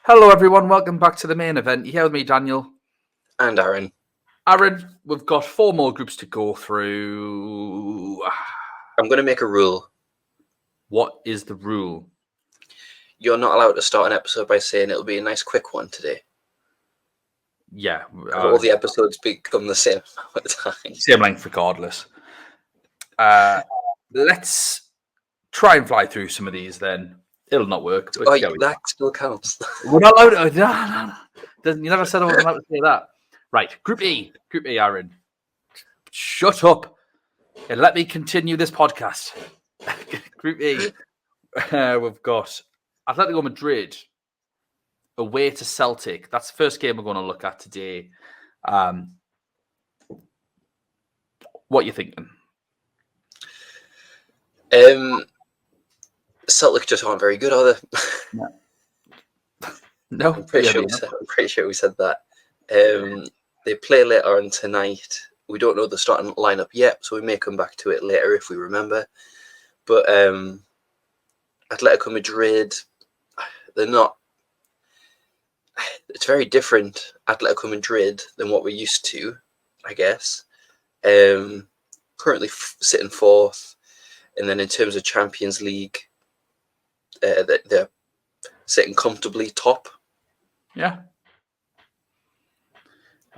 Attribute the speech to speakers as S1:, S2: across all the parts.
S1: Hello, everyone. Welcome back to the main event. You here with me, Daniel.
S2: And Aaron.
S1: Aaron, we've got 4 more groups to go through.
S2: I'm going to make a rule.
S1: What is the rule?
S2: You're not allowed to start an episode by saying it'll be a nice quick one today.
S1: Yeah.
S2: All the episodes become the same amount of time.
S1: Same length regardless. Let's try and fly through some of these then. It'll not work. But
S2: That still counts.
S1: We're not allowed to. No. You never said I wasn't allowed to say that. Right. Group E, Aaron. Shut up and let me continue this podcast. Group E. We've got Atletico Madrid away to Celtic. That's the first game we're going to look at today. What are you thinking?
S2: Celtic just aren't very good, are they?
S1: No.
S2: I'm pretty sure we said that. They play later on tonight. We don't know the starting lineup yet, so we may come back to it later if we remember. But Atletico Madrid, they're not. It's very different Atletico Madrid than what we're used to, I guess. Currently sitting fourth, and then in terms of Champions League, they're sitting comfortably top.
S1: Yeah.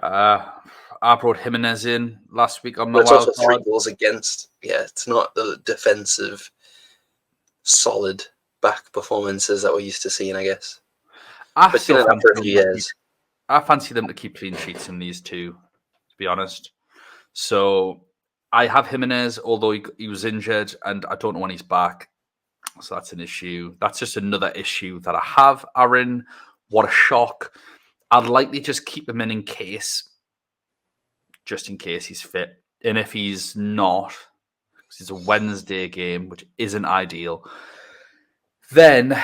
S1: I brought Jimenez in last week on my wild
S2: also
S1: card.
S2: 3 goals against. Yeah, it's not the defensive, solid back performances that we're used to seeing, I guess.
S1: I fancy them to keep clean sheets in these two, to be honest. So I have Jimenez, although he was injured, and I don't know when he's back. So that's an issue. That's just another issue that I have, Aaron. What a shock. I'd likely just keep him in case, just in case he's fit. And if he's not, because it's a Wednesday game, which isn't ideal, then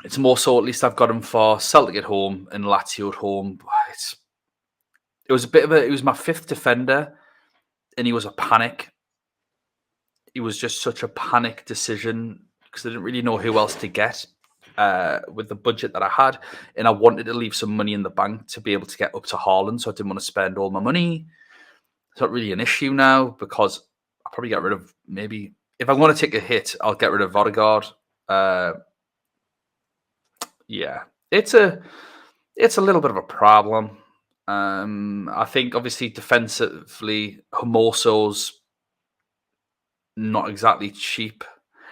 S1: it's more so at least I've got him for Celtic at home and Lazio at home. It was my 5th defender, and he was a panic. It was just such a panic decision because I didn't really know who else to get with the budget that I had, and I wanted to leave some money in the bank to be able to get up to Haaland, so I didn't want to spend all my money. It's not really an issue now because I'll probably get rid of maybe if I want to take a hit, I'll get rid of Odegaard. Yeah, it's a little bit of a problem. I think obviously defensively, Hermoso's not exactly cheap.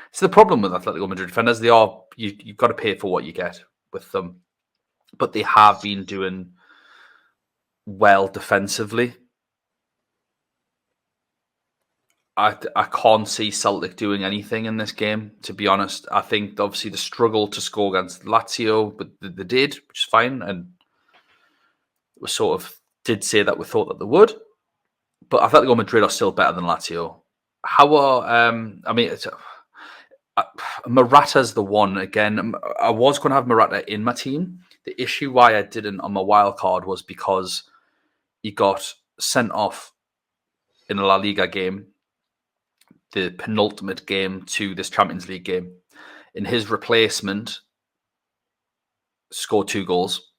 S1: It's the problem with Atletico Madrid defenders. They are you've got to pay for what you get with them, but they have been doing well defensively. I can't see Celtic doing anything in this game, to be honest. I think obviously the struggle to score against Lazio, but they did, which is fine, and we sort of did say that we thought that they would. But Atletico Madrid are still better than Lazio. How are Morata's the one again. I was going to have Morata in my team. The issue why I didn't on my wild card was because he got sent off in a La Liga game, the penultimate game to this Champions League game. In his replacement, scored 2 goals.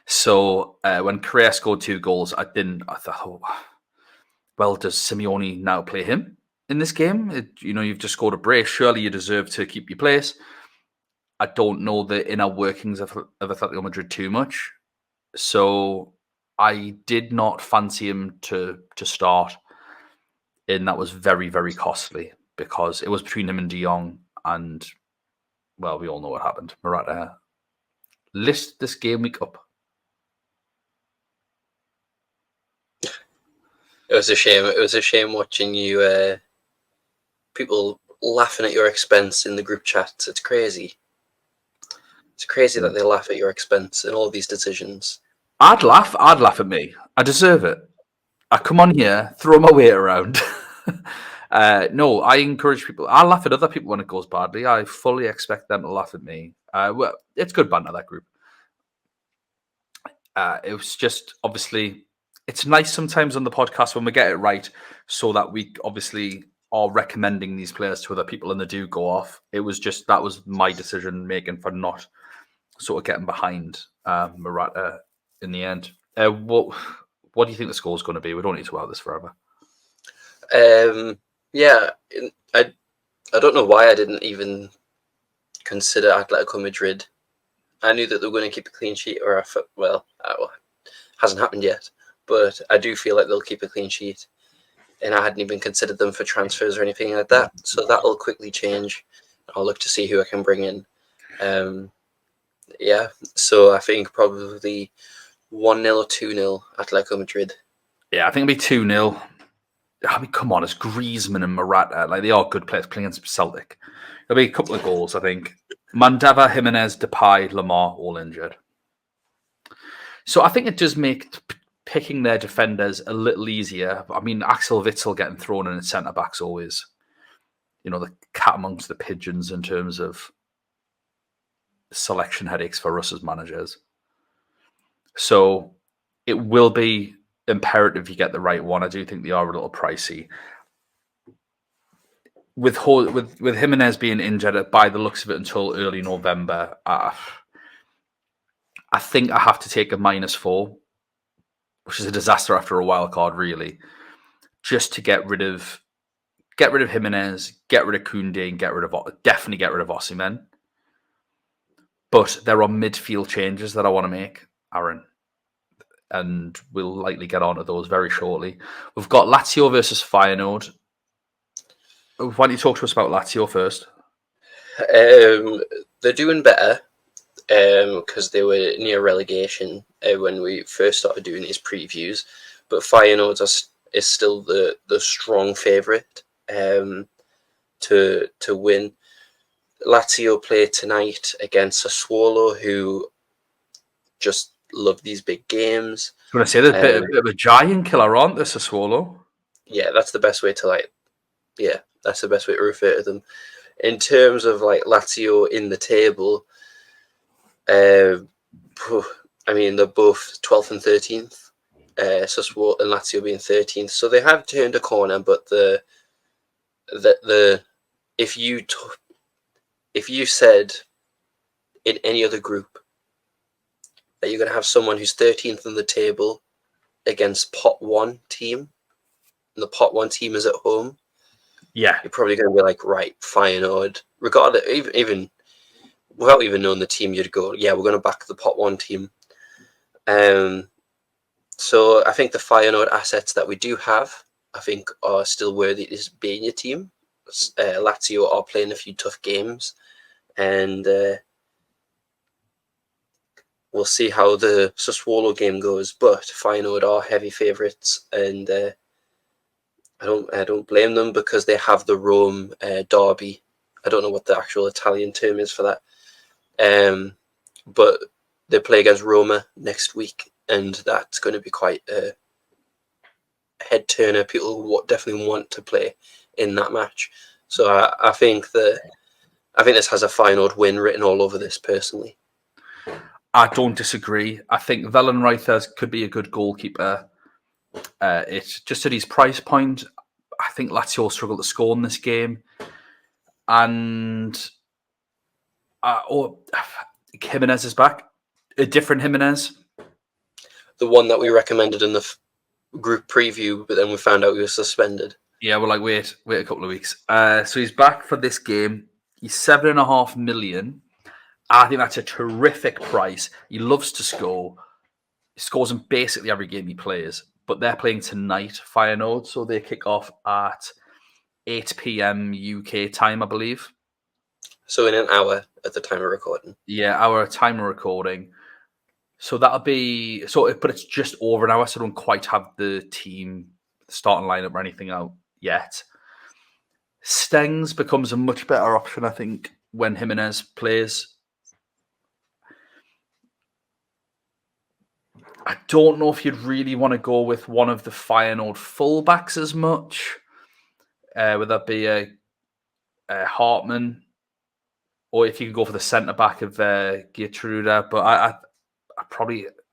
S1: So when Correa scored 2 goals, I thought, well, does Simeone now play him in this game? You've just scored a brace. Surely you deserve to keep your place. I don't know the inner workings of Atletico Madrid too much. So I did not fancy him to start. And that was very, very costly because it was between him and De Jong. And, well, we all know what happened. Morata lit this game week up.
S2: It was a shame. It was a shame watching you, people laughing at your expense in the group chats. It's crazy. It's crazy that they laugh at your expense in all these decisions.
S1: I'd laugh at me. I deserve it. I come on here, throw my weight around. No, I encourage people. I laugh at other people when it goes badly. I fully expect them to laugh at me. Well, it's good banter, that group. It was just, obviously, it's nice sometimes on the podcast when we get it right so that we obviously are recommending these players to other people and they do go off. It was just that was my decision making for not sort of getting behind Morata in the end. What do you think the score's going to be? We don't need to have this forever.
S2: Yeah, I don't know why I didn't even consider Atletico Madrid. I knew that they were going to keep a clean sheet, or hasn't happened yet, but I do feel like they'll keep a clean sheet. And I hadn't even considered them for transfers or anything like that. So that'll quickly change. I'll look to see who I can bring in. So I think probably 1-0 or 2-0 Atletico Madrid.
S1: Yeah, I think it'll be 2-0. I mean, come on, it's Griezmann and Morata. Like, they are good players playing against Celtic. There'll be a couple of goals, I think. Mandava, Jimenez, Depay, Lamar, all injured. So I think it does make picking their defenders a little easier. I mean, Axel Witsel getting thrown in at centre-back's always, the cat amongst the pigeons in terms of selection headaches for us as managers. So it will be imperative you get the right one. I do think they are a little pricey. With Jimenez being injured by the looks of it until early November, I think I have to take a -4, which is a disaster after a wild card, really, just to get rid of Jimenez, get rid of Koundé, and definitely get rid of Osimhen. But there are midfield changes that I want to make, Aaron, and we'll likely get on to those very shortly. We've got Lazio versus Feyenoord. Why don't you talk to us about Lazio first?
S2: They're doing better because they were near relegation when we first started doing these previews. But Feyenoord is still the strong favourite to win. Lazio play tonight against Sassuolo, who just love these big games.
S1: I'm going to say they're a bit of a giant killer, aren't they, Sassuolo?
S2: Yeah, that's the best way to that's the best way to refer to them. In terms of Lazio in the table, I mean, they're both 12th and 13th. Sassuolo and Lazio being 13th, so they have turned a corner. But if you said in any other group that you're going to have someone who's 13th on the table against pot 1 team, and the pot 1 team is at home,
S1: yeah,
S2: you're probably going to be like, right, Feyenoord. Regardless, even without even knowing the team, you'd go, yeah, we're going to back the pot 1 team. So I think the Feyenoord assets that we do have, I think, are still worthy to being your team. Lazio are playing a few tough games, and we'll see how the Sassuolo game goes. But Feyenoord are heavy favourites, and I don't blame them because they have the Rome derby. I don't know what the actual Italian term is for that, but they play against Roma next week, and that's going to be quite a head turner. People definitely want to play in that match. So I think this has a Feyenoord win written all over this personally.
S1: I don't disagree. I think Vellenreiter could be a good goalkeeper. It's just at his price point. I think Lazio struggle to score in this game. And Jimenez is back. A different Jimenez.
S2: The one that we recommended in the group preview, but then we found out he was suspended.
S1: Yeah, we're like, wait a couple of weeks. So he's back for this game. He's 7.5 million. I think that's a terrific price. He loves to score. He scores in basically every game he plays. But they're playing tonight, Feyenoord, so they kick off at 8 p.m. UK time, I believe.
S2: So in an hour at the time of recording.
S1: Yeah, our time of recording. So that'll be but it's just over an hour, so I don't quite have the team starting lineup or anything out yet. Stengs becomes a much better option, I think, when Jimenez plays. I don't know if you'd really want to go with one of the Feyenoord fullbacks as much. Would that be a Hartman, or if you could go for the centre back of Geertruida? But I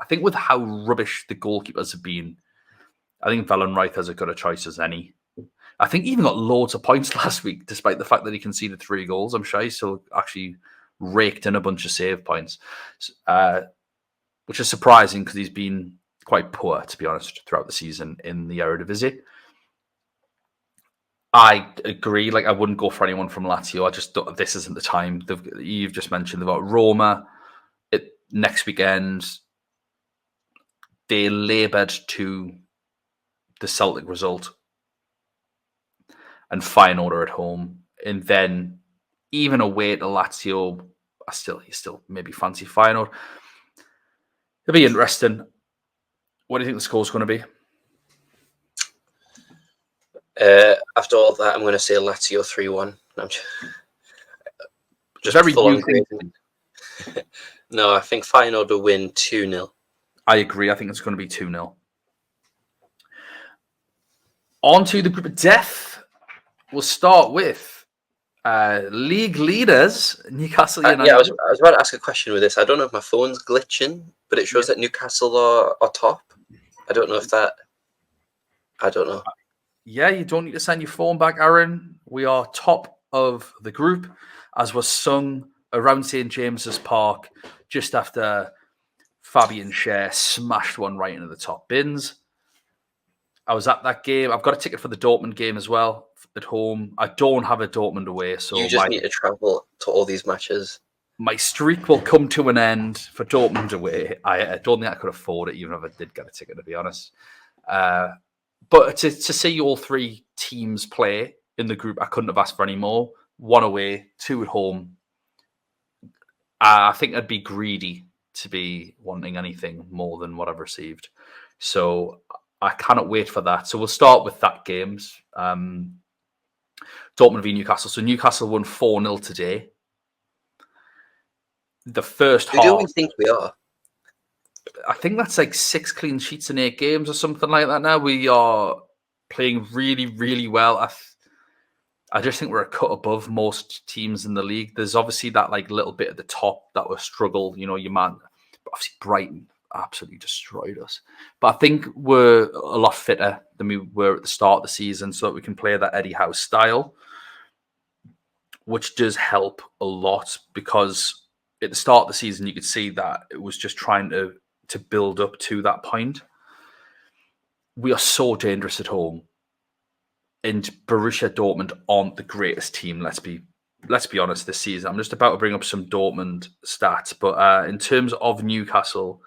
S1: think with how rubbish the goalkeepers have been, I think Vellenreiter's as good a choice as any. I think he even got loads of points last week, despite the fact that he conceded 3 goals. I'm sure he still actually raked in a bunch of save points, which is surprising because he's been quite poor, to be honest, throughout the season in the Eredivisie. I agree. Like, I wouldn't go for anyone from Lazio. I just thought this isn't the time. You've just mentioned about Roma. Next weekend, they laboured to the Celtic result and Feyenoord at home, and then even away to Lazio, you still maybe fancy Feyenoord. It'll be interesting. What do you think the score's going to be?
S2: After all that, I'm going to say Lazio 3-1. I'm just
S1: very
S2: full on
S1: you
S2: grading. No, I think Feyenoord will win 2-0.
S1: I agree. I think it's going to be 2-0. On to the group of death. We'll start with league leaders, Newcastle United.
S2: Yeah, I was about to ask a question with this. I don't know if my phone's glitching, but it shows that Newcastle are top. I don't know if that... I don't know.
S1: Yeah, you don't need to send your phone back, Aaron. We are top of the group, as was sung around St. James's Park just after Fabian Schär smashed one right into the top bins. I was at that game. I've got a ticket for the Dortmund game as well at home. I don't have a Dortmund away, so
S2: you just need to travel to all these matches.
S1: My streak will come to an end for Dortmund away. I don't think I could afford it, even if I did get a ticket, to be honest. But to see all 3 teams play in the group, I couldn't have asked for any more. 1 away, 2 at home. I think I'd be greedy to be wanting anything more than what I've received. So I cannot wait for that. So we'll start with that games. Dortmund v Newcastle. So Newcastle won 4-0 today. The first half...
S2: Who do we think we are?
S1: I think that's like 6 clean sheets in 8 games or something like that now. We are playing really, really well. I just think we're a cut above most teams in the league. There's obviously that like little bit at the top that will struggle. You know, your man, obviously Brighton absolutely destroyed us. But I think we're a lot fitter than we were at the start of the season, so that we can play that Eddie Howe style, which does help a lot, because at the start of the season, you could see that it was just trying to build up to that point. We are so dangerous at home, and Borussia Dortmund aren't the greatest team. Let's be honest this season. I'm just about to bring up some Dortmund stats, but in terms of Newcastle,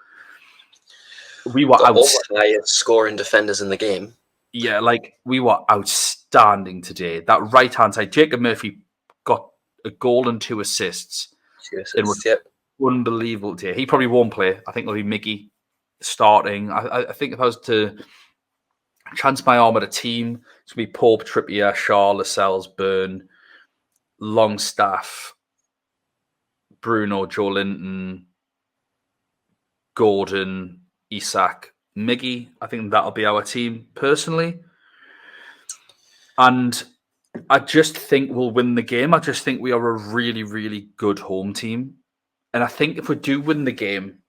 S1: we were
S2: all the highest scoring defenders in the game.
S1: Yeah, like we were outstanding today. That right hand side, Jacob Murphy got a goal and 2 assists. It was unbelievable today. He probably won't play. I think it'll be Mickey starting. I think if I was to chance my arm at a team, it's going to be Pope, Trippier, Shaw, Lascelles, Byrne, Longstaff, Bruno, Joe Linton, Gordon, Isak, Miggy. I think that'll be our team personally. And I just think we'll win the game. I just think we are a really, really good home team. And I think if we do win the game,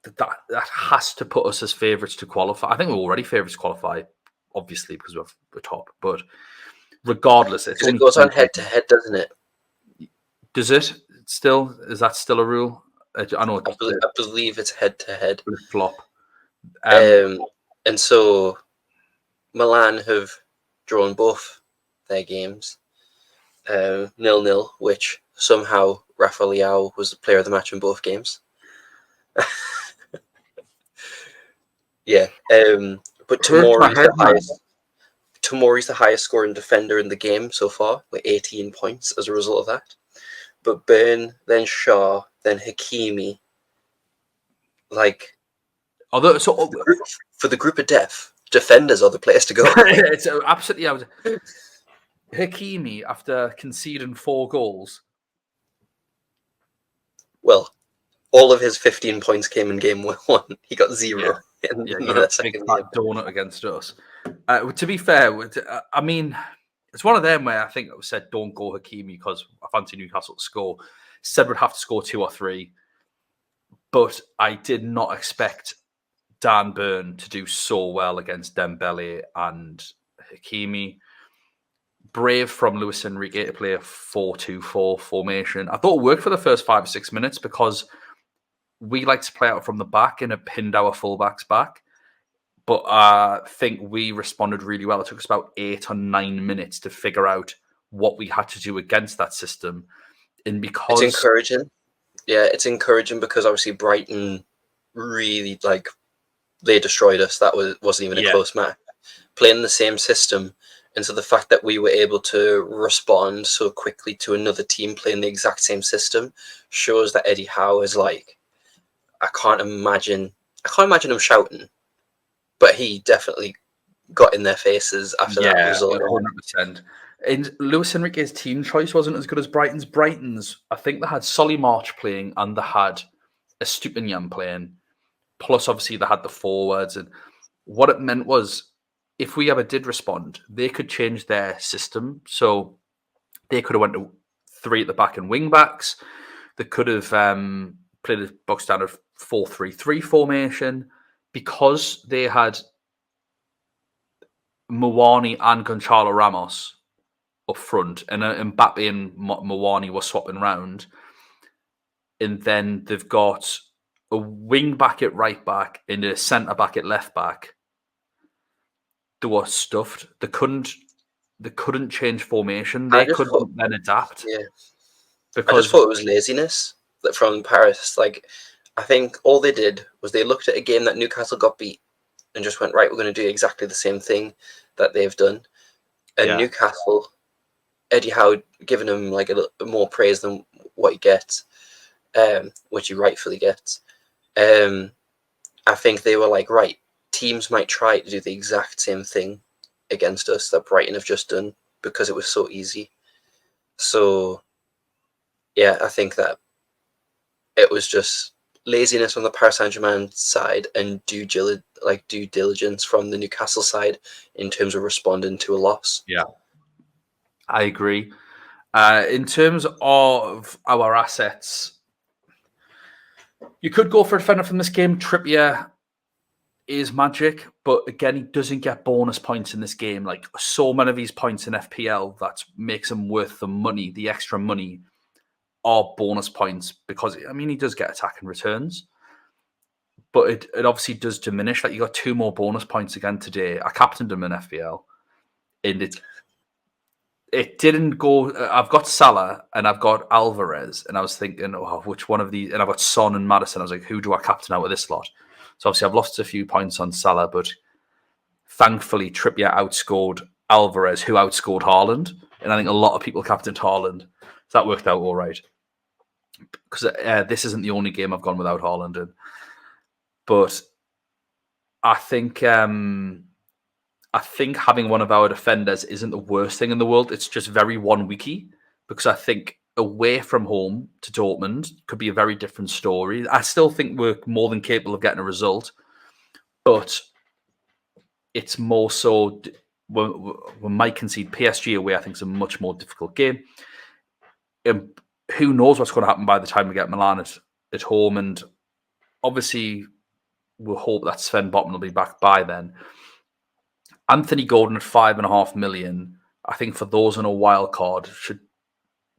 S1: that has to put us as favourites to qualify. I think we're already favourites to qualify, obviously, because we're top. But regardless, it
S2: goes on head-to-head, doesn't it?
S1: Does it still? Is that still a rule? I know.
S2: I believe it's head-to-head.
S1: Flop.
S2: And so Milan have drawn both their games 0-0, which somehow Rafa Leao was the player of the match in both games. Yeah, but Tomori's the highest scoring defender in the game so far, with 18 points as a result of that. But Byrne, then Shaw, then Hakimi, like, for the group of death, defenders are the place to go.
S1: It's absolutely. Hakimi, after conceding 4 goals.
S2: Well, all of his 15 points came in game 1. He got 0 in
S1: that second game. Donut against us. To be fair, I mean, it's one of them where I think it was said don't go Hakimi because I fancy Newcastle to score. Said we'd have to score 2 or 3, but I did not expect Dan Burn to do so well against Dembele and Hakimi. brave from Luis Enrique to play a 4-2-4 formation. I thought it worked for the first 5 or 6 minutes because we like to play out from the back and it pinned our fullbacks back. But I think we responded really well. It took us about 8 or 9 minutes to figure out what we had to do against that system. And because
S2: it's encouraging. Yeah, it's encouraging because obviously Brighton really, like, they destroyed us. That wasn't even a close match. Playing the same system, and so the fact that we were able to respond so quickly to another team playing the exact same system shows that Eddie Howe is like, I can't imagine him shouting, but he definitely got in their faces after that result.
S1: 100%. And Luis Enrique's team choice wasn't as good as Brighton's. Brighton's, I think they had Solly March playing and they had Estupiñán playing. Plus, obviously, they had the forwards. And what it meant was, if we ever did respond, they could change their system. So they could have went to 3 at the back and wing backs. They could have played a box standard 4-3-3 formation. Because they had Mawani and Gonçalo Ramos up front, and Mbappe and Mawani were swapping around. And then they've got a wing back at right back and a centre back at left back. They were stuffed. They couldn't change formation. They couldn't then adapt.
S2: Yeah.
S1: Because
S2: I just thought it was laziness from Paris. Like, I think all they did was they looked at a game that Newcastle got beat and just went, right, we're going to do exactly the same thing that they've done. And Newcastle, Eddie Howe giving him like a more praise than what he gets, which he rightfully gets. I think they were like, right, teams might try to do the exact same thing against us that Brighton have just done because it was so easy. So, yeah, I think that it was just laziness on the Paris Saint-Germain side and due diligence from the Newcastle side in terms of responding to a loss.
S1: Yeah, I agree. In terms of our assets, you could go for a defender from this game. Trippier is magic, but again, he doesn't get bonus points in this game. Like so many of these points in FPL, that makes him worth the money, the extra money, are bonus points because, I mean, he does get attacking returns, but it obviously does diminish. Like you got 2 more bonus points again today. I captained him in FPL, and it didn't go. I've got Salah and I've got Alvarez, and I was thinking, oh, which one of these? And I've got Son and Madison. I was like, who do I captain out of this lot? So obviously I've lost a few points on Salah, but thankfully Trippier outscored Alvarez, who outscored Haaland, and I think a lot of people captained Haaland. So that worked out all right. Because this isn't the only game I've gone without Haaland in. But I think having one of our defenders isn't the worst thing in the world. It's just very one-weeky, because I think away from home to Dortmund could be a very different story. I still think we're more than capable of getting a result, but it's more so when we might concede. PSG away, I think, is a much more difficult game. Who knows what's going to happen by the time we get Milan at home, and obviously we'll hope that Sven Botman will be back by then. Anthony Gordon at 5.5 million, I think for those on a wild card,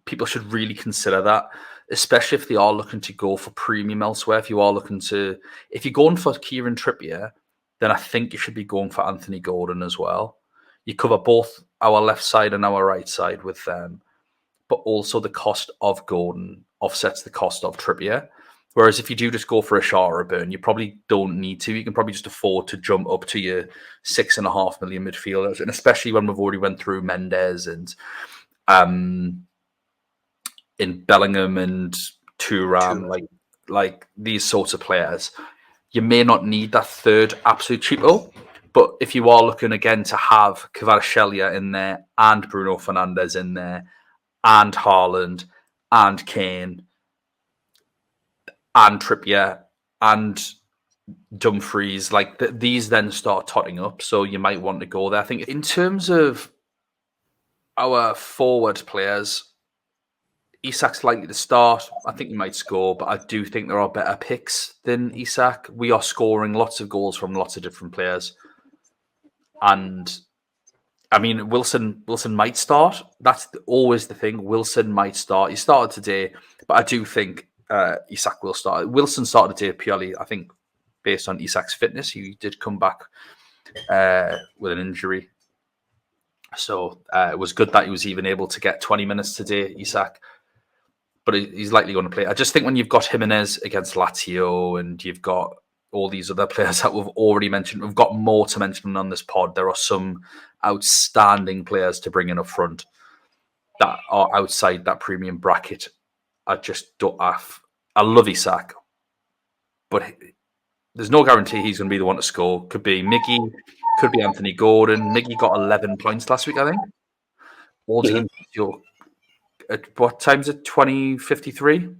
S1: people should really consider that, especially if they are looking to go for premium elsewhere. If you're going for Kieran Trippier, then I think you should be going for Anthony Gordon as well. You cover both our left side and our right side with them, but also the cost of Gordon offsets the cost of Trippier. Whereas if you do just go for a Shaw or a Burn, you probably don't need to. You can probably just afford to jump up to your 6.5 million midfielders, and especially when we've already went through Mendes and in Bellingham and Thuram, like these sorts of players, you may not need that third absolute cheapo. But if you are looking again to have Kvaratskhelia in there and Bruno Fernandes in there and Haaland and Kane and Trippier and Dumfries, like these then start totting up. So you might want to go there. I think in terms of our forward players, Isak's likely to start. I think he might score, but I do think there are better picks than Isak. We are scoring lots of goals from lots of different players. And I mean, Wilson might start. That's always the thing. Wilson might start. He started today, but I do think Isak will start. Wilson started today purely, I think, based on Isak's fitness. He did come back with an injury. So it was good that he was even able to get 20 minutes today, Isak. But he's likely going to play. I just think when you've got Jimenez against Lazio and you've got all these other players that we've already mentioned, we've got more to mention on this pod. There are some outstanding players to bring in up front that are outside that premium bracket. I just don't have. I love Isak, but there's no guarantee he's going to be the one to score. Could be Miggy, could be Anthony Gordon. Miggy got 11 points last week, I think. All
S2: Mhm.
S1: at what time is it? 20:53.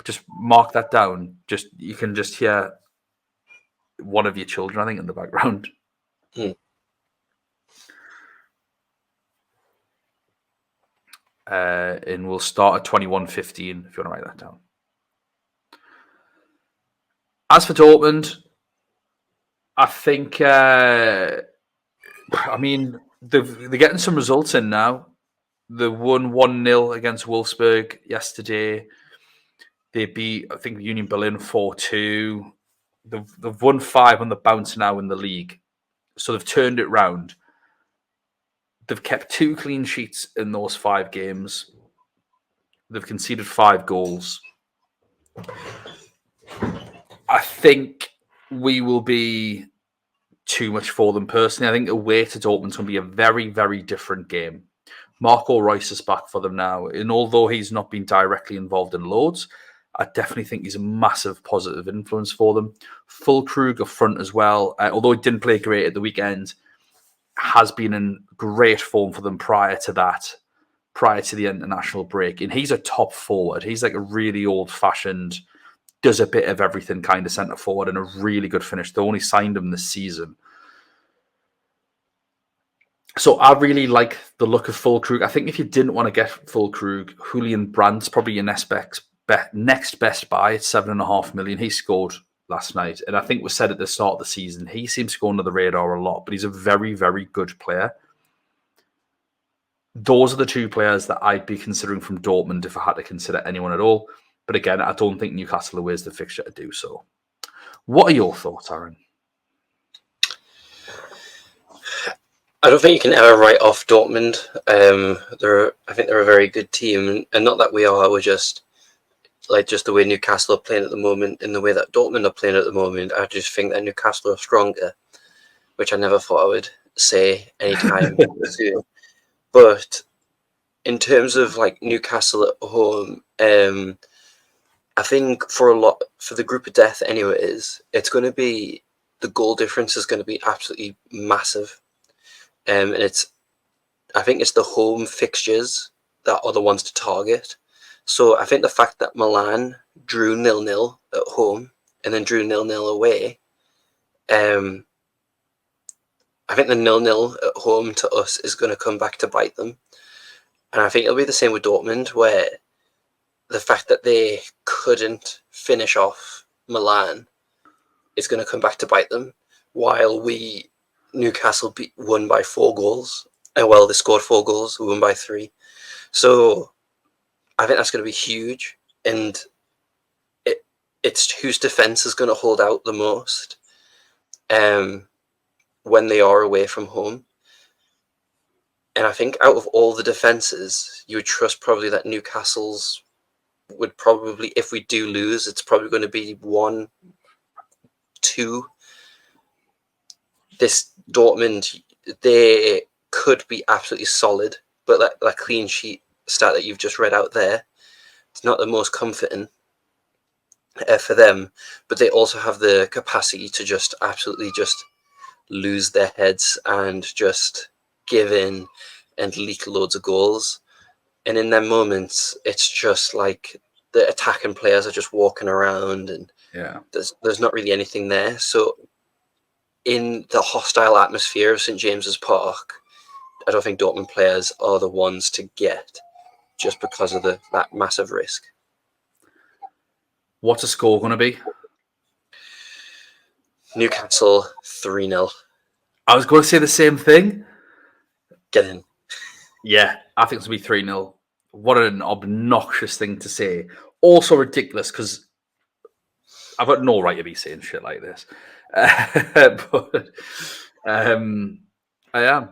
S1: Just mark that down. Just you can just hear one of your children, I think, in the background.
S2: Hmm.
S1: And we'll start at 21:15 if you want to write that down. As for Dortmund, I think, I mean, they're getting some results in now. They won 1-0 against Wolfsburg yesterday. They beat, I think, Union Berlin 4-2. They've won 5 on the bounce now in the league. So they've turned it round. They've kept 2 clean sheets in those 5 games. They've conceded 5 goals. I think we will be too much for them personally. I think away to Dortmund's going to be a very, very different game. Marco Reus is back for them now. And although he's not been directly involved in loads, I definitely think he's a massive positive influence for them. Füllkrug up front as well. Although he didn't play great at the weekend, has been in great form for them prior to the international break. And he's a top forward. He's like a really old-fashioned, does a bit of everything kind of centre forward and a really good finish. They only signed him this season. So I really like the look of Füllkrug. I think if you didn't want to get Füllkrug, Julian Brandt's probably your next best buy at 7.5 million. He scored last night. And I think we said at the start of the season, he seems to go under the radar a lot, but he's a very, very good player. Those are the 2 players that I'd be considering from Dortmund if I had to consider anyone at all. But again, I don't think Newcastle away is the fixture to do so. What are your thoughts, Aaron?
S2: I don't think you can ever write off Dortmund. I think they're a very good team, and not that we are. We're just the way Newcastle are playing at the moment, in the way that Dortmund are playing at the moment. I just think that Newcastle are stronger, which I never thought I would say anytime soon. But in terms of like Newcastle at home, I think for the group of death, anyways, it's going to be the goal difference is going to be absolutely massive. And I think it's the home fixtures that are the ones to target. So I think the fact that Milan drew 0-0 at home and then drew 0-0 away, I think the 0-0 at home to us is going to come back to bite them. And I think it'll be the same with Dortmund, where the fact that they couldn't finish off Milan is going to come back to bite them, while Newcastle won by 4 goals. Well, they scored 4 goals, we won by 3. So I think that's going to be huge. And it's whose defence is going to hold out the most when they are away from home. And I think out of all the defences, you would trust probably that Newcastle's would probably, if we do lose, it's probably going to be 1, 2. This Dortmund, they could be absolutely solid, but that clean sheet stat that you've just read out there, it's not the most comforting for them, but they also have the capacity to just absolutely just lose their heads and just give in and leak loads of goals. And in them moments, it's just like the attacking players are just walking around and there's not really anything there. So in the hostile atmosphere of St. James's Park, I don't think Dortmund players are the ones to get just because of that massive risk.
S1: What's the score going to be?
S2: Newcastle 3-0.
S1: I was going to say the same thing.
S2: Get in.
S1: Yeah, I think it's going to be 3-0. What an obnoxious thing to say. Also ridiculous because I've got no right to be saying shit like this. But I am.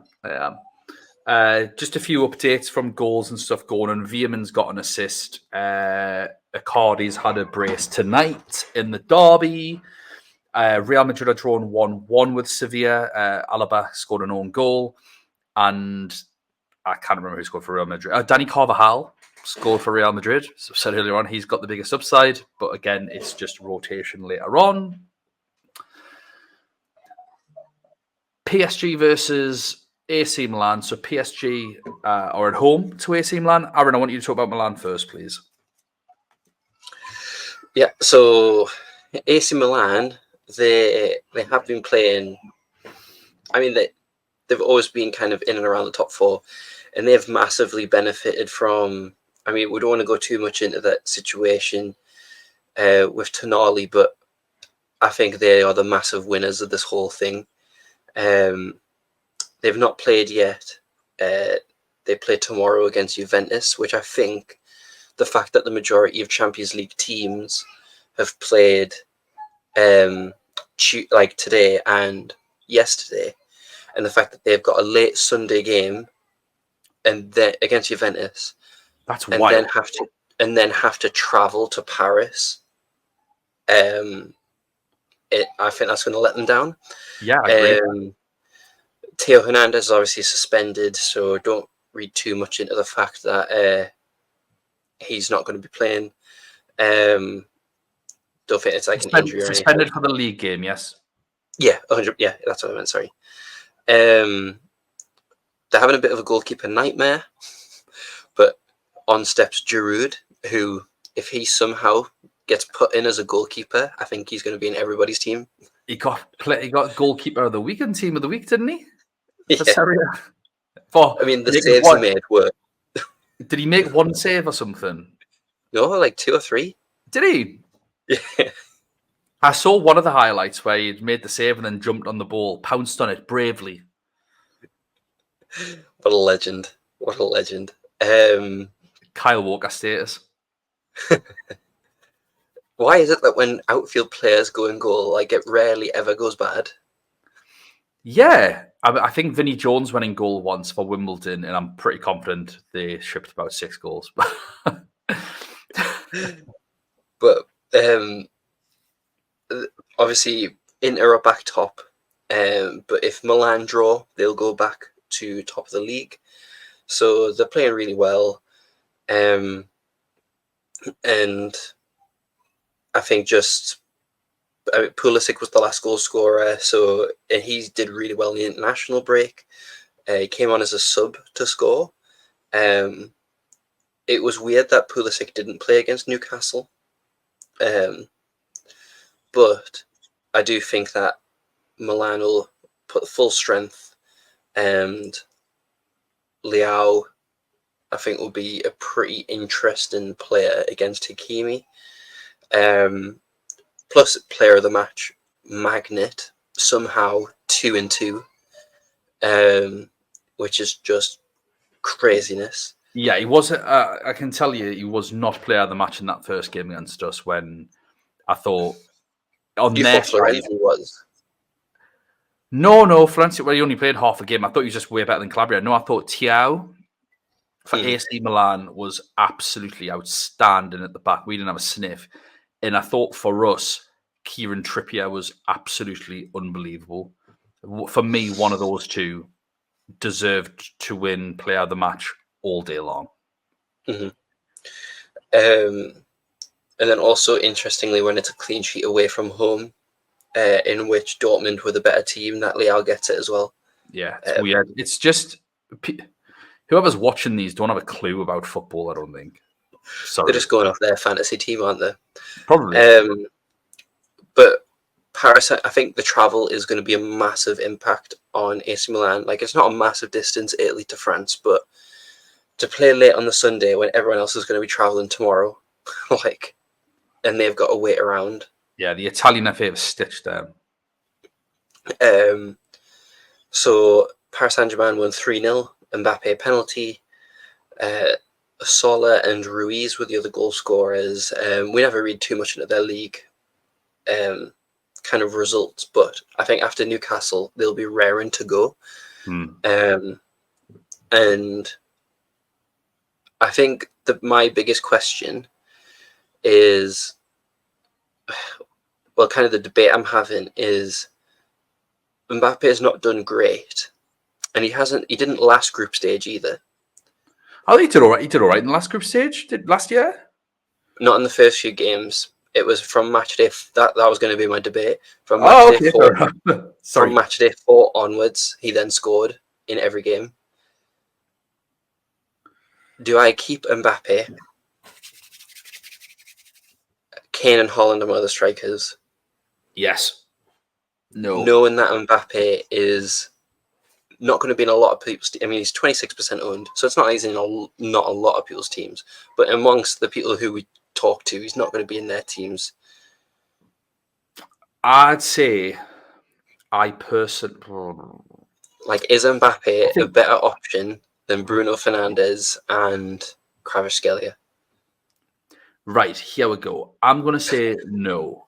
S1: Just a few updates from goals and stuff going on. Veerman's got an assist. Icardi's had a brace tonight in the derby. Real Madrid are drawn 1-1 with Sevilla. Alaba scored an own goal. And I can't remember who scored for Real Madrid. Danny Carvajal scored for Real Madrid. So I said earlier on, he's got the biggest upside. But again, it's just rotation later on. PSG versus AC Milan. So PSG are at home to AC Milan. Aaron, I want you to talk about Milan first, please.
S2: Yeah, so AC Milan, they have been playing. I mean, they've always been kind of in and around the top four, and they've massively benefited from. I mean, we don't want to go too much into that situation with Tonali, but I think they are the massive winners of this whole thing. They've not played yet. They play tomorrow against Juventus, which I think the fact that the majority of Champions League teams have played like today and yesterday, and the fact that they've got a late Sunday game and then against Juventus,
S1: that's
S2: and
S1: wild.
S2: then have to travel to Paris. I think that's going to let them down.
S1: Yeah, I agree.
S2: Theo Hernandez is obviously suspended, so don't read too much into the fact that he's not going to be playing. Don't think it's like an injury or anything.
S1: Suspended for the league game, yes.
S2: Yeah, 100. Yeah, that's what I meant. Sorry. They're having a bit of a goalkeeper nightmare, but on steps Giroud, who, if he somehow gets put in as a goalkeeper, I think he's going to be in everybody's team.
S1: He got goalkeeper of the week and team of the week, didn't he?
S2: Yeah.
S1: I
S2: mean, the saves he made were.
S1: Did he make one save or something?
S2: No, like 2 or 3.
S1: Did he?
S2: Yeah.
S1: I saw one of the highlights where he made the save and then jumped on the ball, pounced on it bravely.
S2: What a legend. What a legend.
S1: Kyle Walker status.
S2: Why is it that when outfield players go in goal, like it rarely ever goes bad?
S1: Yeah. I think Vinnie Jones went in goal once for Wimbledon, and I'm pretty confident they shipped about 6 goals.
S2: But obviously, Inter are back top. But if Milan draw, they'll go back to top of the league. So they're playing really well. And I think Pulisic was the last goal scorer, and he did really well in the international break. He came on as a sub to score. It was weird that Pulisic didn't play against Newcastle. But I do think that Milan will put full strength, and Leao, I think, will be a pretty interesting player against Hakimi. Plus, player of the match, Magnet, somehow 2-2, which is just craziness.
S1: Yeah, he was. I can tell you, he was not player of the match in that first game against us. When I thought on their side,
S2: Florenzi was.
S1: No, Florenzi. Well, he only played half a game. I thought he was just way better than Calabria. No, I thought Thiago for AC Milan was absolutely outstanding at the back. We didn't have a sniff. And I thought for us, Kieran Trippier was absolutely unbelievable. For me, one of those two deserved to win player of the match all day long.
S2: Mm-hmm. And then also, interestingly, when it's a clean sheet away from home, in which Dortmund were the better team, that Leao gets it as well.
S1: Yeah, it's weird. It's just whoever's watching these don't have a clue about football, I don't think. Sorry.
S2: They're just going off their fantasy team, aren't they?
S1: Probably.
S2: But Paris, I think the travel is going to be a massive impact on AC Milan. Like, it's not a massive distance, Italy to France, but to play late on the Sunday when everyone else is going to be traveling tomorrow, and they've got to wait around.
S1: Yeah, the Italian FA have stitched them.
S2: So Paris Saint-Germain won 3-0 Mbappe penalty. Sola and Ruiz were the other goal scorers. We never read too much into their league kind of results, but I think after Newcastle, they'll be raring to go. And I think that my biggest question is, well, kind of the debate I'm having is Mbappe has not done great, and he didn't last group stage either.
S1: I think he did all right. He did all right in the last group stage. Did last year?
S2: Not in the first few games. It was from match day. That was going to be my debate. From match day 4.
S1: Sorry.
S2: From match day 4 onwards, he then scored in every game. Do I keep Mbappe? Kane and Holland are my other strikers.
S1: Yes. No.
S2: Knowing that Mbappe is not going to be in a lot of people's teams. I mean, he's 26% owned, so it's not he's in not a lot of people's teams. But amongst the people who we talk to, he's not going to be in their teams.
S1: I'd say is
S2: Mbappe a better option than Bruno Fernandes and Kvaratskhelia?
S1: Right, here we go. I'm going to say no.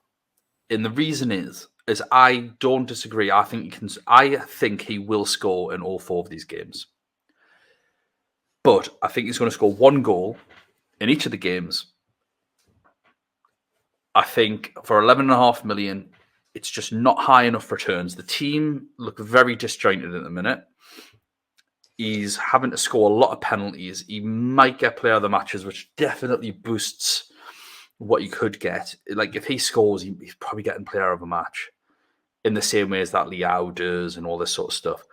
S1: And the reason is I don't disagree. I think he will score in all 4 of these games. But I think he's going to score 1 goal in each of the games. I think for 11.5 million, it's just not high enough returns. The team look very disjointed at the minute. He's having to score a lot of penalties. He might get player of the matches, which definitely boosts what he could get. Like, if he scores, he's probably getting player of a match in the same way as that Liao does and all this sort of stuff.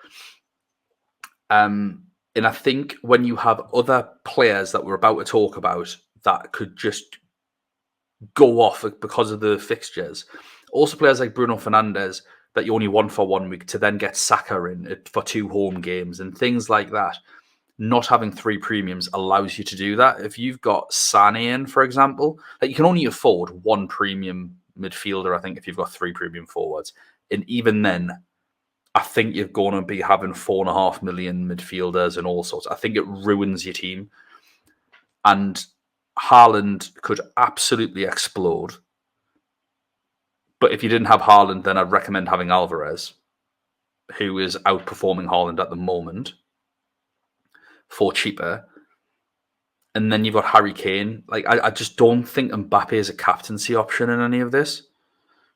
S1: And I think when you have other players that we're about to talk about that could just go off because of the fixtures, also players like Bruno Fernandes that you only want for 1 week to then get Saka in for 2 home games and things like that. Not having 3 premiums allows you to do that. If you've got Sané in, for example, like you can only afford 1 premium midfielder, I think, if you've got 3 premium forwards. And even then, I think you're going to be having 4.5 million midfielders and all sorts. I think it ruins your team. And Haaland could absolutely explode. But if you didn't have Haaland, then I'd recommend having Alvarez, who is outperforming Haaland at the moment, for cheaper. And then you've got Harry Kane. Like, I just don't think Mbappe is a captaincy option in any of this.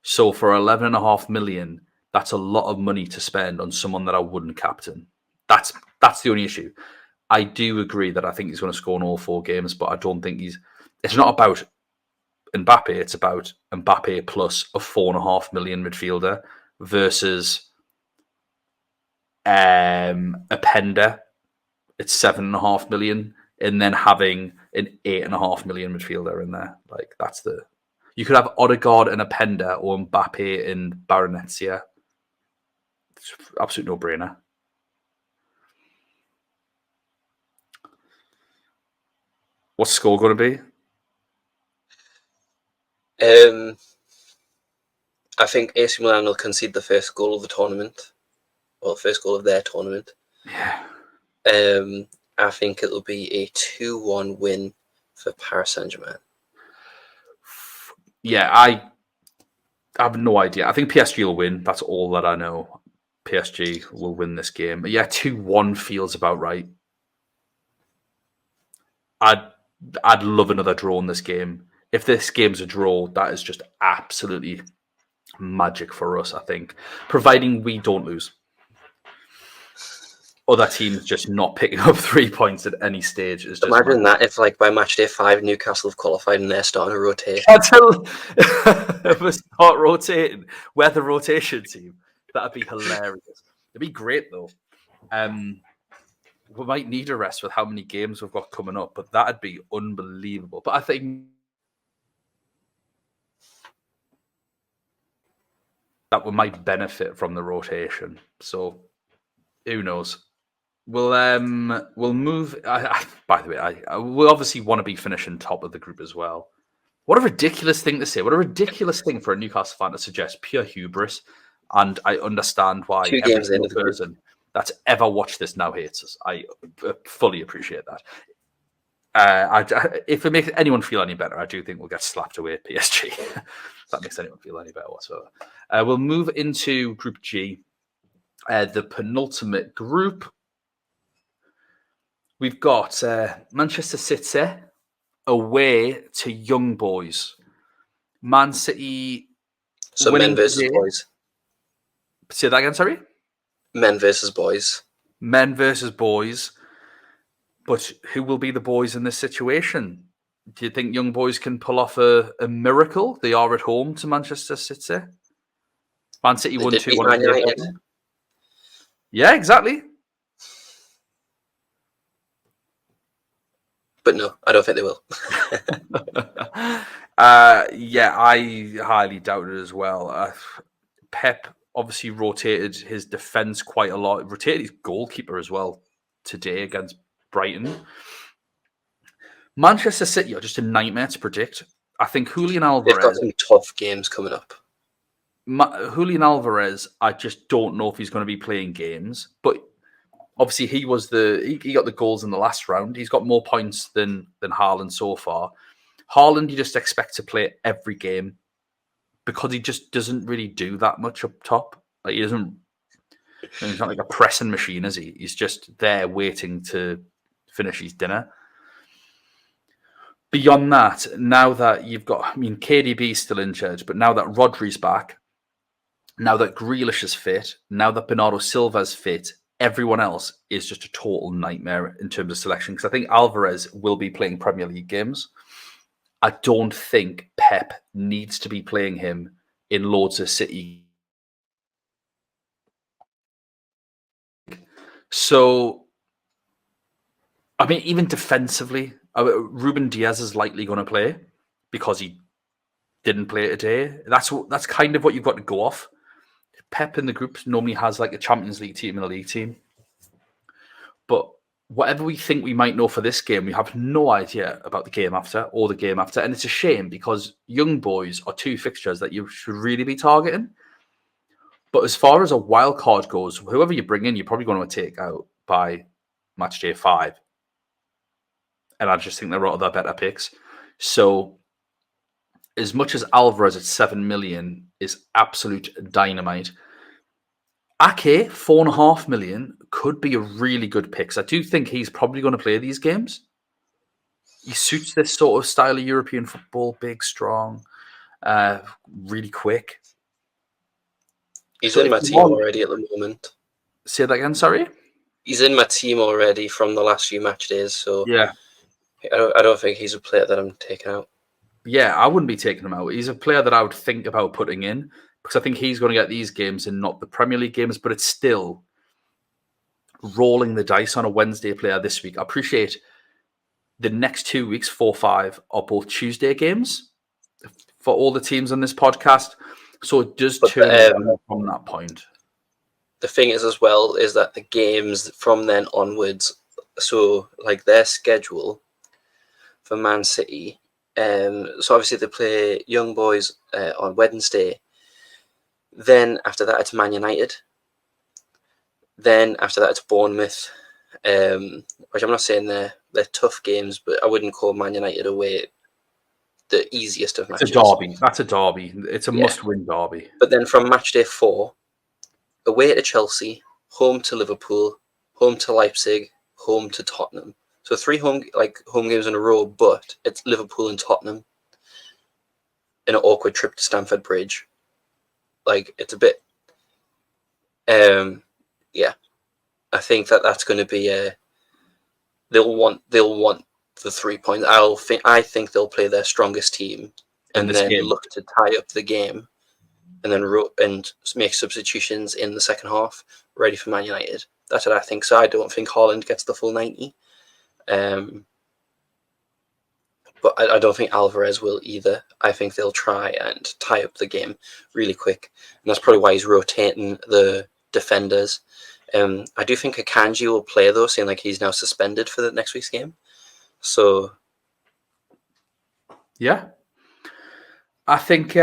S1: So for 11.5 million, that's a lot of money to spend on someone that I wouldn't captain. That's the only issue. I do agree that I think he's going to score in all 4 games, but I don't think it's not about Mbappe, it's about Mbappe plus a 4.5 million midfielder versus a Pender. It's 7.5 million, and then having an 8.5 million midfielder in there. Like, you could have Odegaard and a Pender or Mbappe and Baronetsia. It's an absolute no-brainer. What's the score going to be?
S2: I think AC Milan will concede the first goal of the tournament, or the first goal of their tournament.
S1: Yeah.
S2: I think it'll be a 2-1 win for Paris Saint-Germain.
S1: Yeah, I have no idea. I think PSG will win. That's all that I know. PSG will win this game. But yeah, 2-1 feels about right. I'd love another draw in this game. If this game's a draw, that is just absolutely magic for us, I think. Providing we don't lose. Other teams just not picking up 3 points at any stage is just
S2: imagine that if, like, by match day 5, Newcastle have qualified and they're starting to rotate.
S1: If we start rotating, we're the rotation team. That'd be hilarious. It'd be great though. We might need a rest with how many games we've got coming up, but that'd be unbelievable. But I think that we might benefit from the rotation. So who knows? We'll move. By the way, we obviously want to be finishing top of the group as well. What a ridiculous thing to say! What a ridiculous thing for a Newcastle fan to suggest. Pure hubris, and I understand why.
S2: 2 games into the group.
S1: that's ever watched this now hates us. I fully appreciate that. If it makes anyone feel any better, I do think we'll get slapped away at PSG. If that makes anyone feel any better whatsoever. We'll move into Group G, the penultimate group. We've got Manchester City away to Young Boys. Man City.
S2: So men versus boys.
S1: Say that again, sorry?
S2: Men versus boys.
S1: Men versus boys. But who will be the boys in this situation? Do you think Young Boys can pull off a miracle? They are at home to Manchester City. Man City won 2-1. Yeah, exactly.
S2: But no, I don't think they will.
S1: Yeah, I highly doubt it as well. Pep obviously rotated his defence quite a lot. Rotated his goalkeeper as well today against Brighton. Manchester City are just a nightmare to predict. I think Julian Alvarez...
S2: They've got some tough games coming up.
S1: Julian Alvarez, I just don't know if he's going to be playing games. But obviously, he got the goals in the last round. He's got more points than Haaland so far. Haaland, you just expect to play every game because he just doesn't really do that much up top. Like he's not like a pressing machine, is he? He's just there waiting to finish his dinner. Beyond that, now that you've got, KDB's still injured, but now that Rodri's back, now that Grealish is fit, now that Bernardo Silva's fit, everyone else is just a total nightmare in terms of selection. Because I think Alvarez will be playing Premier League games. I don't think Pep needs to be playing him in loads of City. So, even defensively, Ruben Diaz is likely going to play because he didn't play today. That's kind of what you've got to go off. Pep in the groups normally has like a Champions League team and a league team. But whatever we think we might know for this game, we have no idea about the game after or the game after. And it's a shame because Young Boys are two fixtures that you should really be targeting. But as far as a wild card goes, whoever you bring in, you're probably going to take out by match day 5. And I just think there are other better picks. So as much as Alvarez at 7 million is absolute dynamite, Ake, 4.5 million, could be a really good pick. So I do think he's probably going to play these games. He suits this sort of style of European football, big, strong, really quick.
S2: He's in my team already at the moment.
S1: Say that again, sorry?
S2: He's in my team already from the last few match days, so
S1: yeah,
S2: I don't think he's a player that I'm taking out.
S1: Yeah, I wouldn't be taking him out. He's a player that I would think about putting in because I think he's going to get these games and not the Premier League games, but it's still rolling the dice on a Wednesday player this week. I appreciate the next 2 weeks, 4-5, are both Tuesday games for all the teams on this podcast. So it does turn from that point.
S2: The thing is as well is that the games from then onwards, so like their schedule for Man City, so obviously they play Young Boys on Wednesday. Then after that it's Man United. Then after that it's Bournemouth, which I'm not saying they're tough games, but I wouldn't call Man United away the easiest of matches.
S1: It's a derby. That's a derby. It's a must-win derby.
S2: But then from match day 4, away to Chelsea, home to Liverpool, home to Leipzig, home to Tottenham. So 3 home games in a row, but it's Liverpool and Tottenham in an awkward trip to Stamford Bridge. Like it's a bit, I think that's going to be they'll want the 3 points. I think they'll play their strongest team and then look to tie up the game, and then make substitutions in the second half, ready for Man United. That's what I think. So I don't think Haaland gets the full 90. But I don't think Alvarez will either. I think they'll try and tie up the game really quick. And that's probably why he's rotating the defenders. I do think Akanji will play, though, seeing like he's now suspended for the next week's game. So,
S1: yeah. I think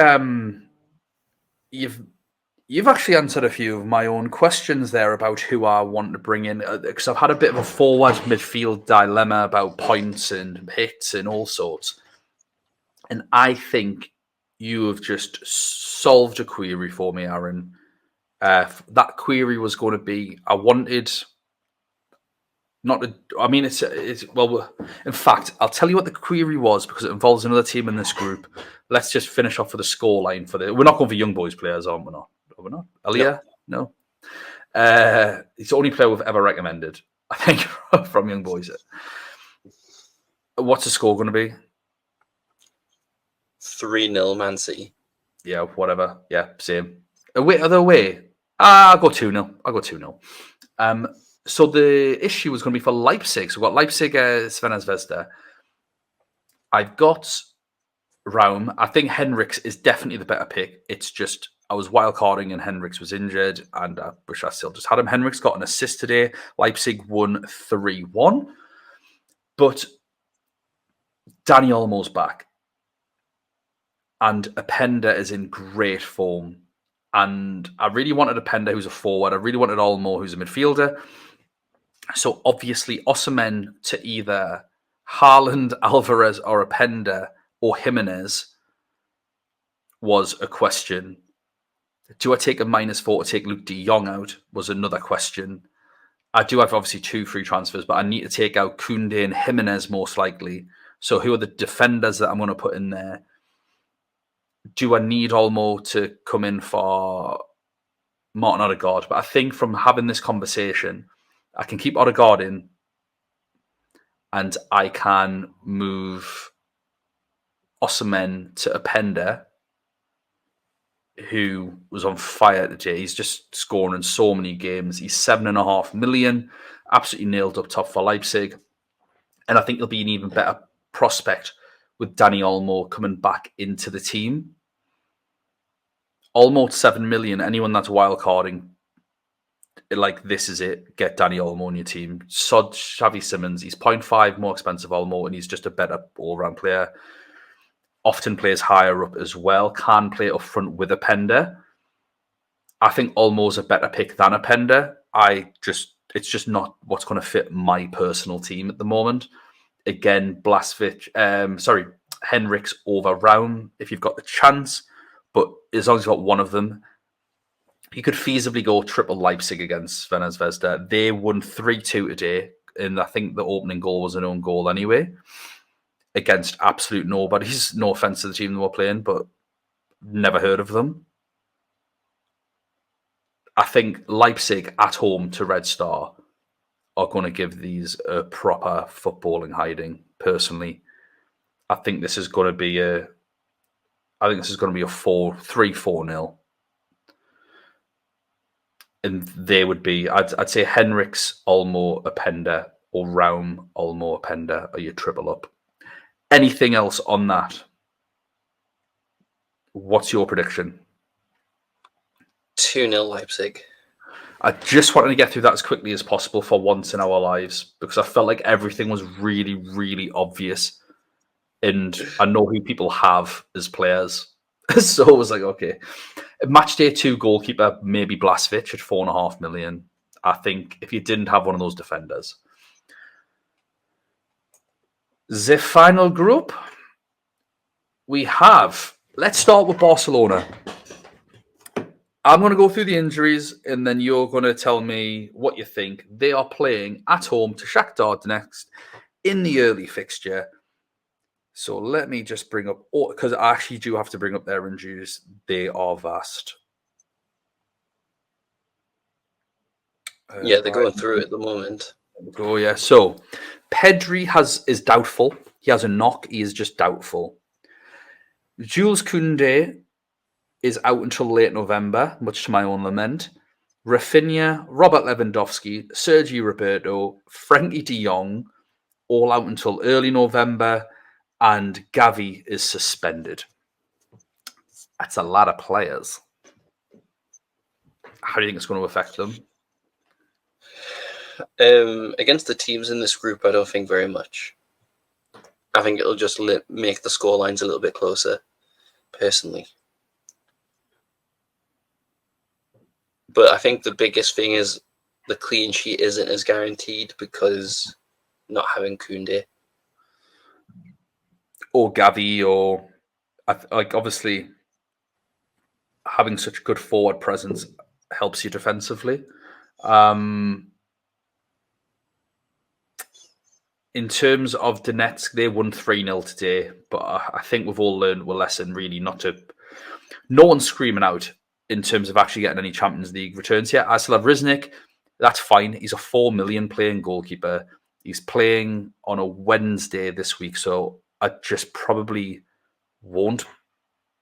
S1: You've actually answered a few of my own questions there about who I want to bring in, because I've had a bit of a forward midfield dilemma about points and hits and all sorts. And I think you have just solved a query for me, Aaron. That query was going to be, I wanted not to, I mean, it's well, in fact, I'll tell you what the query was because it involves another team in this group. Let's just finish off with a scoreline for the. We're not going for young boys players, aren't we? Not, are we not? Aliyah? No. He's the only player we've ever recommended, I think, from young boys. What's the score going to be?
S2: 3-0 Man City.
S1: Yeah, whatever. Yeah, same. Away, other way. I'll go 2-0. I'll go 2-0. So the issue was going to be for Leipzig. So we've got Leipzig, Sven Zvezda. I've got Raum. I think Henriks is definitely the better pick. It's just I was wildcarding and Henriks was injured, and I wish I still just had him. Henriks got an assist today. Leipzig won 3-1. But Danny Olmo's back. And Openda is in great form. And I really wanted Openda, who's a forward. I really wanted Olmo, who's a midfielder. So obviously, Osimhen to either Haaland, Alvarez, or Openda, or Jimenez was a question. Do I take a -4 to take Luke de Jong out was another question. I do have obviously 2 free transfers, but I need to take out Koundé and Jimenez most likely. So who are the defenders that I'm going to put in there? Do I need Olmo to come in for Martin Odegaard? But I think from having this conversation, I can keep Odegaard in and I can move Osimhen to Openda, who was on fire today. He's just scoring in so many games. He's 7.5 million, absolutely nailed up top for Leipzig. And I think he'll be an even better prospect with Danny Olmo coming back into the team. Olmo 7 million, anyone that's wildcarding, like this is it. Get Danny Olmo on your team. Sod Xavi Simons, he's 0.5 more expensive Olmo, and he's just a better all-round player. Often plays higher up as well. Can play up front with Openda. I think Olmo's a better pick than Openda. It's just not what's going to fit my personal team at the moment. Again, Henriks over Raum if you've got the chance. But as long as you've got one of them, you could feasibly go triple Leipzig against Sven Zvezda. They won 3-2 today, and I think the opening goal was an own goal anyway, against absolute nobodies. No offense to the team they were playing, but never heard of them. I think Leipzig at home to Red Star are going to give these a proper footballing hiding, personally. I think this is going to be a 3-4-0. And they would be, I'd say Henriks, Olmo, Openda, or Raum, Olmo, Openda are your triple up. Anything else on that? What's your prediction?
S2: 2-0 Leipzig.
S1: I just wanted to get through that as quickly as possible for once in our lives because I felt like everything was really, really obvious. And I know who people have as players. So I was like, okay. Match day 2 goalkeeper, maybe Blažević at 4.5 million. I think if you didn't have one of those defenders. The final group we have, let's start with Barcelona. I'm going to go through the injuries and then you're going to tell me what you think. They are playing at home to Shakhtar Donetsk in the early fixture. So let me just bring up, because I actually do have to bring up their injuries. They are vast.
S2: Yeah, they're going through it at the moment.
S1: Go, yeah. So Pedri is doubtful. He has a knock. He is just doubtful. Jules Koundé is out until late November, much to my own lament. Rafinha, Robert Lewandowski, Sergio Roberto, Frenkie de Jong, all out until early November, and Gavi is suspended. That's a lot of players. How do you think it's going to affect them?
S2: Against the teams in this group, I don't think very much. I think it'll just make the scorelines a little bit closer, personally. But I think the biggest thing is the clean sheet isn't as guaranteed because not having Koundé.
S1: Or Gavi, or like obviously having such good forward presence helps you defensively. In terms of Donetsk, they won 3-0 today, but I think we've all learned a lesson really not to. No one's screaming out in terms of actually getting any Champions League returns yet. I still have Riznik. That's fine. He's a 4 million playing goalkeeper. He's playing on a Wednesday this week, so I just probably won't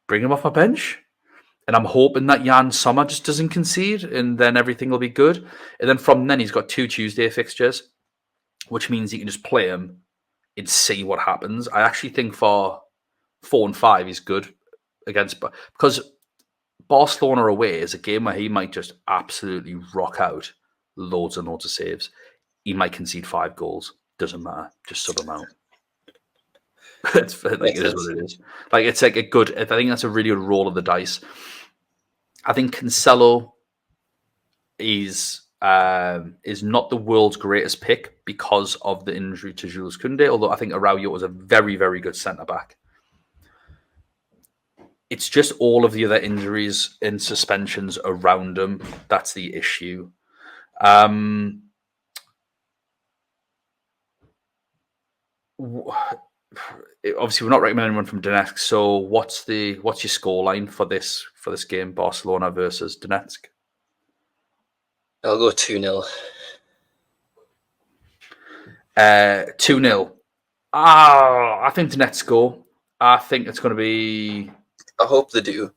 S1: bring him off my bench. And I'm hoping that Jan Sommer just doesn't concede, and then everything will be good. And then from then, he's got 2 Tuesday fixtures, which means he can just play him and see what happens. I actually think for 4 and 5, he's good against, because Barcelona away is a game where he might just absolutely rock out loads and loads of saves. He might concede 5 goals. Doesn't matter. Just sub him out. It's like, it is what it is. Like, it's like a good. I think that's a really good roll of the dice. I think Cancelo is not the world's greatest pick because of the injury to Jules Koundé, although I think Araujo was a very, very good centre-back. It's just all of the other injuries and suspensions around him. That's the issue. Obviously, we're not recommending anyone from Donetsk. So, what's your scoreline for this game, Barcelona versus Donetsk?
S2: I'll go 2-0.
S1: 2-0. I think Donetsk score. I think it's going to be.
S2: I hope they do.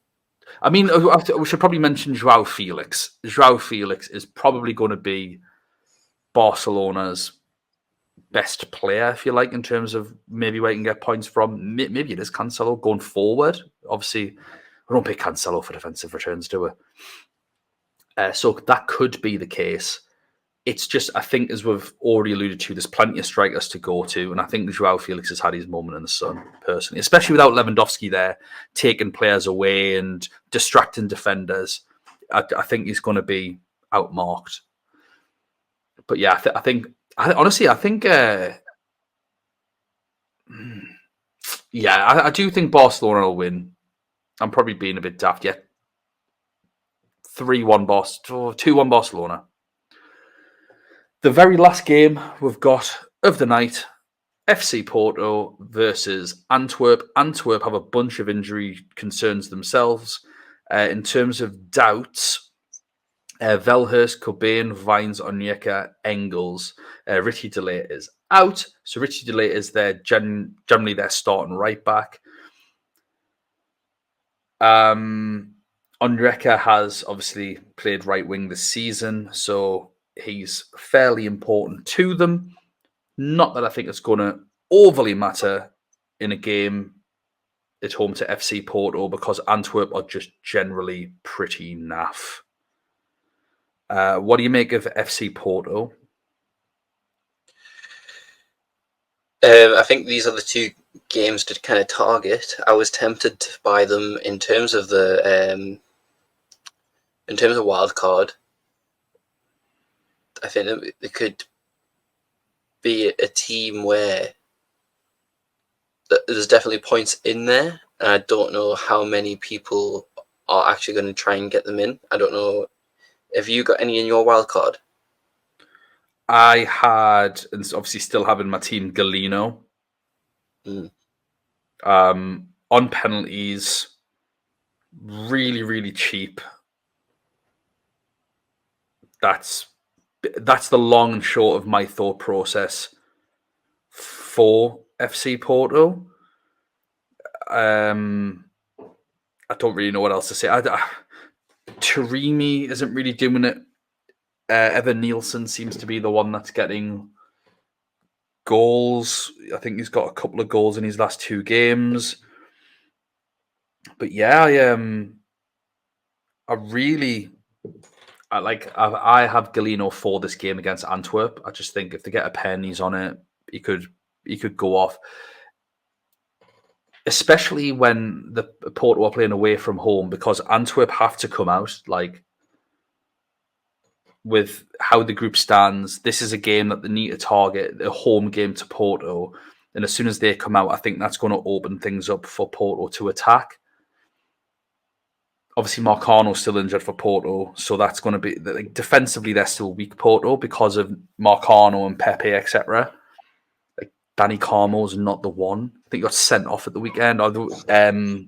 S1: I mean, we should probably mention João Felix. João Felix is probably going to be Barcelona's best player, if you like, in terms of maybe where you can get points from. Maybe it is Cancelo going forward. Obviously, we don't pick Cancelo for defensive returns, do we? So that could be the case. It's just, I think, as we've already alluded to, there's plenty of strikers to go to, and I think João Felix has had his moment in the sun, personally, especially without Lewandowski there, taking players away and distracting defenders. I think he's going to be outmarked. But yeah, I think I do think Barcelona will win. I'm probably being a bit daft yet. 3-1 2-1 Barcelona. The very last game we've got of the night, FC Porto versus Antwerp. Antwerp have a bunch of injury concerns themselves. In terms of doubts, Velhurst, Cobain, Vines, Onyeka, Engels. Richie DeLay is out. So Richie DeLay is generally their starting right back. Onyeka has obviously played right wing this season, so he's fairly important to them. Not that I think it's going to overly matter in a game at home to FC Porto, because Antwerp are just generally pretty naff. What do you make of FC Porto?
S2: I think these are the two games to kind of target. I was tempted to buy them in terms of the wild card. I think that it could be a team where there's definitely points in there, and I don't know how many people are actually going to try and get them in. I don't know. Have you got any in your wild card?
S1: I had, and obviously still have in my team, Galeno. On penalties, really, really cheap. That's the long and short of my thought process for FC Porto. I don't really know what else to say. Taremi isn't really doing it. Evan Nielsen seems to be the one that's getting goals. I think he's got a couple of goals in his last 2 games. But yeah, I have Galeno for this game against Antwerp. I just think if they get a pen, he's on it. He could go off, especially when the Porto are playing away from home, because Antwerp have to come out. Like, with how the group stands, this is a game that they need to target, a home game to Porto. And as soon as they come out, I think that's going to open things up for Porto to attack. Obviously, Marcano's still injured for Porto, so that's going to be like, defensively they're still weak, Porto, because of Marcano and Pepe, etc. Like Danny Carmo's not the one. I think he got sent off at the weekend or the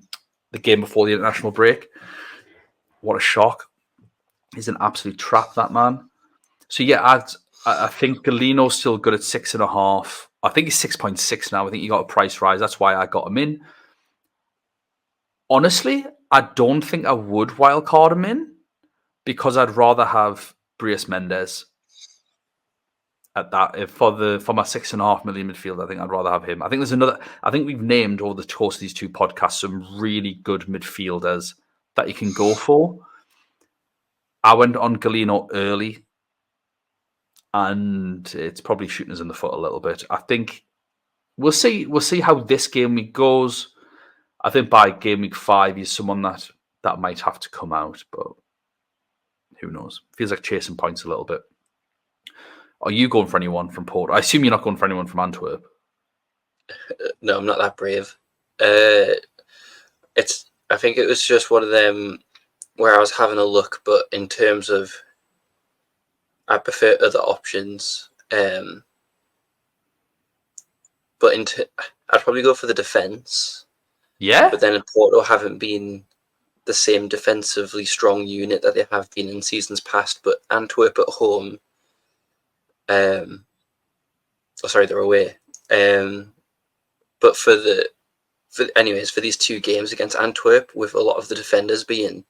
S1: game before the international break. What a shock! He's an absolute trap, that man. So yeah, I think Galino's still good at 6.5. I think he's 6.6 now. I think he got a price rise. That's why I got him in. Honestly, I don't think I would wildcard him in because I'd rather have Brias Mendes at that. For my 6.5 million midfield, I think I'd rather have him. I think there's another. I think we've named over the course of these two podcasts some really good midfielders that you can go for. I went on Galino early, and it's probably shooting us in the foot a little bit. I think we'll see. We'll see how this game week goes. I think by game week 5, he's someone that might have to come out, but who knows? Feels like chasing points a little bit. Are you going for anyone from Porto? I assume you're not going for anyone from Antwerp.
S2: No, I'm not that brave. I think it was just one of them where I was having a look, but in terms of, I prefer other options. But I'd probably go for the defence.
S1: Yeah.
S2: But then Porto haven't been the same defensively strong unit that they have been in seasons past. But Antwerp at home, they're away. But for these two games against Antwerp, with a lot of the defenders being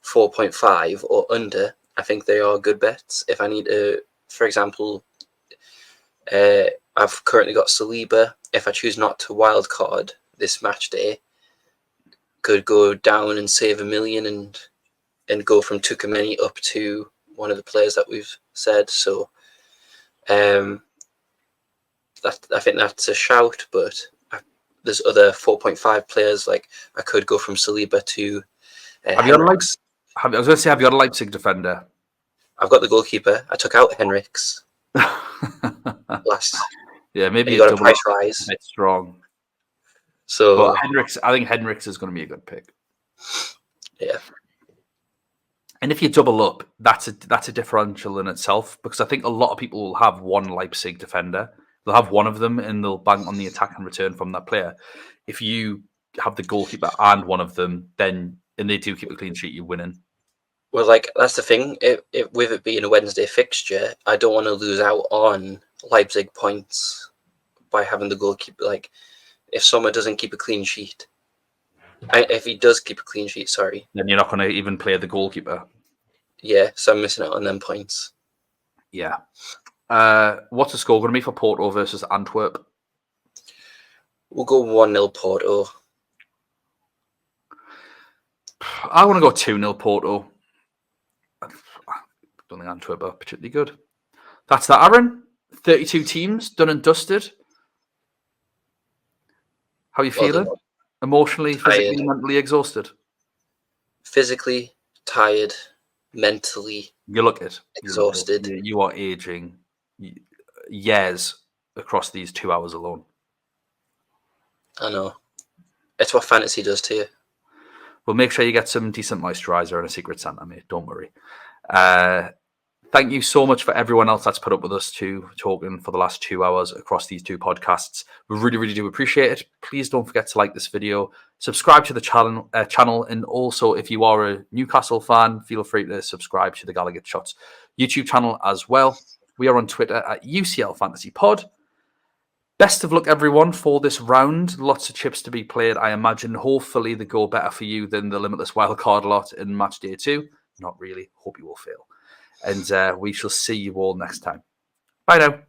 S2: 4.5 or under, I think they are good bets. If I need to, for example, I've currently got Saliba. If I choose not to wildcard this match day, could go down and save $1 million and go from Tukameni up to one of the players that we've said. So I think that's a shout, but there's other 4.5 players. Like I could go from Saliba to
S1: have you got have you got a Leipzig defender?
S2: I've got the goalkeeper. I took out Henriks last.
S1: Yeah, maybe
S2: he got a price rise.
S1: A bit strong.
S2: So,
S1: but I think Henriks is going to be a good pick.
S2: Yeah.
S1: And if you double up, that's a differential in itself, because I think a lot of people will have one Leipzig defender. They'll have one of them and they'll bank on the attack and return from that player. If you have the goalkeeper and one of them, then and they do keep a clean sheet, you're winning.
S2: Well, like that's the thing. With it being a Wednesday fixture, I don't want to lose out on Leipzig points by having the goalkeeper. Like, if Sommer doesn't keep a clean sheet, if he does keep a clean sheet, sorry,
S1: then you're not going to even play the goalkeeper.
S2: Yeah, so I'm missing out on them points.
S1: Yeah. What's the score going to be for Porto versus Antwerp?
S2: We'll go 1-0 Porto.
S1: I want to go 2-0 Porto. I don't think Antwerp are particularly good. That's that, Aaron. 32 teams, done and dusted. How are you feeling? Emotionally, physically, mentally exhausted?
S2: Physically tired, mentally
S1: you look it.
S2: Exhausted.
S1: You are aging years across these 2 hours alone.
S2: I know. It's what fantasy does to you.
S1: Well, make sure you get some decent moisturizer and a Secret Santa, mate. Don't worry. Thank you so much for everyone else that's put up with us talking for the last 2 hours across these two podcasts. We really, really do appreciate it. Please don't forget to like this video, subscribe to the channel, and also if you are a Newcastle fan, feel free to subscribe to the GallowgateShots YouTube channel as well. We are on Twitter at UCL Fantasy Pod. Best of luck, everyone, for this round. Lots of chips to be played, I imagine. Hopefully they go better for you than the Limitless Wildcard lot in match day 2. Not really. Hope you will fail. And we shall see you all next time. Bye now.